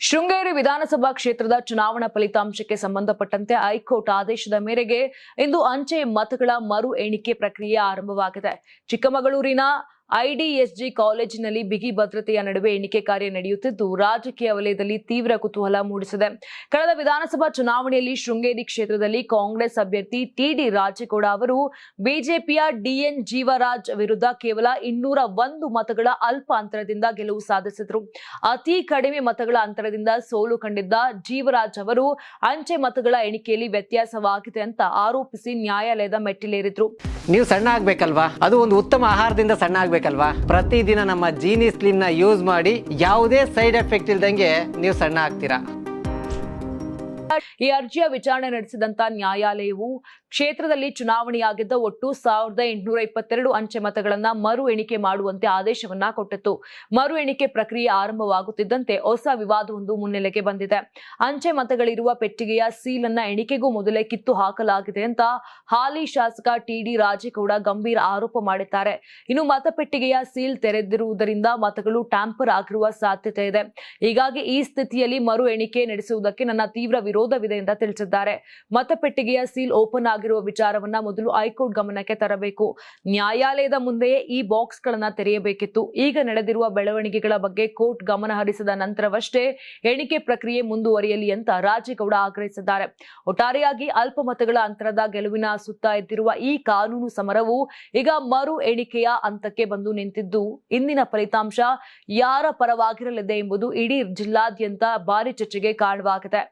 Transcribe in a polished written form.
ಶೃಂಗೇರಿ ವಿಧಾನಸಭಾ ಕ್ಷೇತ್ರದ ಚುನಾವಣಾ ಫಲಿತಾಂಶಕ್ಕೆ ಸಂಬಂಧಪಟ್ಟಂತೆ ಹೈಕೋರ್ಟ್ ಆದೇಶದ ಮೇರೆಗೆ ಇಂದು ಅಂಚೆ ಮತಗಳ ಮರು ಎಣಿಕೆ ಪ್ರಕ್ರಿಯೆ ಆರಂಭವಾಗಿದೆ. ಚಿಕ್ಕಮಗಳೂರಿನ ಐಡಿಎಸ್ಜಿ ಕಾಲೇಜಿನಲ್ಲಿ ಬಿಗಿ ಭದ್ರತೆಯ ನಡುವೆ ಎಣಿಕೆ ಕಾರ್ಯ ನಡೆಯುತ್ತಿದ್ದು, ರಾಜಕೀಯ ವಲಯದಲ್ಲಿ ತೀವ್ರ ಕುತೂಹಲ ಮೂಡಿಸಿದೆ. ಕಳೆದ ವಿಧಾನಸಭಾ ಚುನಾವಣೆಯಲ್ಲಿ ಶೃಂಗೇರಿ ಕ್ಷೇತ್ರದಲ್ಲಿ ಕಾಂಗ್ರೆಸ್ ಅಭ್ಯರ್ಥಿ ಟಿಡಿ ರಾಜೇಗೌಡ ಅವರು ಬಿಜೆಪಿಯ ಡಿಎನ್ ಜೀವರಾಜ್ ವಿರುದ್ಧ ಕೇವಲ 201 ಮತಗಳ ಅಲ್ಪ ಅಂತರದಿಂದ ಗೆಲುವು ಸಾಧಿಸಿದರು. ಅತಿ ಕಡಿಮೆ ಮತಗಳ ಅಂತರದಿಂದ ಸೋಲು ಕಂಡಿದ್ದ ಜೀವರಾಜ್ ಅವರು ಅಂಚೆ ಮತಗಳ ಎಣಿಕೆಯಲ್ಲಿ ವ್ಯತ್ಯಾಸವಾಗಿದೆ ಅಂತ ಆರೋಪಿಸಿ ನ್ಯಾಯಾಲಯದ ಮೆಟ್ಟಿಲೇರಿದ್ರು. ನೀವು ಸಣ್ಣ ಆಗ್ಬೇಕಲ್ವಾ? ಅದು ಒಂದು ಉತ್ತಮ ಆಹಾರದಿಂದ ಸಣ್ಣ ಆಗ್ಬೇಕಲ್ವಾ? ಪ್ರತಿದಿನ ನಮ್ಮ ಜೀನಿ ಸ್ಲಿಮ್ ನ ಯೂಸ್ ಮಾಡಿ ಯಾವುದೇ ಸೈಡ್ ಎಫೆಕ್ಟ್ ಇಲ್ದಂಗೆ ನೀವು ಸಣ್ಣ ಆಗ್ತೀರಾ. ಈ ಅರ್ಜಿಯ ವಿಚಾರಣೆ ನಡೆಸಿದಂತ ನ್ಯಾಯಾಲಯವು ಕ್ಷೇತ್ರದಲ್ಲಿ ಚುನಾವಣೆಯಾಗಿದ್ದ ಒಟ್ಟು 1822 ಅಂಚೆ ಮತಗಳನ್ನ ಮರು ಎಣಿಕೆ ಮಾಡುವಂತೆ ಆದೇಶವನ್ನ ಕೊಟ್ಟಿತ್ತು. ಮರು ಎಣಿಕೆ ಪ್ರಕ್ರಿಯೆ ಆರಂಭವಾಗುತ್ತಿದ್ದಂತೆ ಹೊಸ ವಿವಾದವೊಂದು ಮುನ್ನೆಲೆಗೆ ಬಂದಿದೆ. ಅಂಚೆ ಮತಗಳಿರುವ ಪೆಟ್ಟಿಗೆಯ ಸೀಲ್ ಅನ್ನ ಎಣಿಕೆಗೂ ಮೊದಲೇ ಕಿತ್ತು ಹಾಕಲಾಗಿದೆ ಅಂತ ಹಾಲಿ ಶಾಸಕ ಟಿಡಿ ರಾಜೇಗೌಡ ಗಂಭೀರ ಆರೋಪ ಮಾಡಿದ್ದಾರೆ. ಇನ್ನು ಮತಪೆಟ್ಟಿಗೆಯ ಸೀಲ್ ತೆರೆದಿರುವುದರಿಂದ ಮತಗಳು ಟ್ಯಾಂಪರ್ ಆಗಿರುವ ಸಾಧ್ಯತೆ ಇದೆ. ಹೀಗಾಗಿ ಈ ಸ್ಥಿತಿಯಲ್ಲಿ ಮರು ಎಣಿಕೆ ನಡೆಸುವುದಕ್ಕೆ ನನ್ನ ತೀವ್ರ ವಿರೋಧವಿದೆ ಅಂತ ತಿಳಿಸಿದ್ದಾರೆ. ಮತಪೆಟ್ಟಿಗೆಯ ಸೀಲ್ ಓಪನ್ ಆಗಿರುವ ವಿಚಾರವನ್ನ ಮೊದಲು ಹೈಕೋರ್ಟ್ ಗಮನಕ್ಕೆ ತರಬೇಕು. ನ್ಯಾಯಾಲಯದ ಮುಂದೆಯೇ ಈ ಬಾಕ್ಸ್ ಗಳನ್ನ ತೆರೆಯಬೇಕಿತ್ತು. ಈಗ ನಡೆದಿರುವ ಬೆಳವಣಿಗೆಗಳ ಬಗ್ಗೆ ಕೋರ್ಟ್ ಗಮನ ಹರಿಸಿದ ನಂತರವಷ್ಟೇ ಎಣಿಕೆ ಪ್ರಕ್ರಿಯೆ ಮುಂದುವರಿಯಲಿ ಅಂತ ರಾಜೇಗೌಡ ಆಗ್ರಹಿಸಿದ್ದಾರೆ. ಒಟ್ಟಾರೆಯಾಗಿ ಅಲ್ಪ ಮತಗಳ ಅಂತರದ ಗೆಲುವಿನ ಸುತ್ತ ಎದ್ದಿರುವ ಈ ಕಾನೂನು ಸಮರವು ಈಗ ಮರು ಎಣಿಕೆಯ ಹಂತಕ್ಕೆ ಬಂದು ನಿಂತಿದ್ದು, ಇಂದಿನ ಫಲಿತಾಂಶ ಯಾರ ಪರವಾಗಿರಲಿದೆ ಎಂಬುದು ಇಡೀ ಜಿಲ್ಲಾದ್ಯಂತ ಭಾರಿ ಚರ್ಚೆಗೆ ಕಾರಣವಾಗಿದೆ.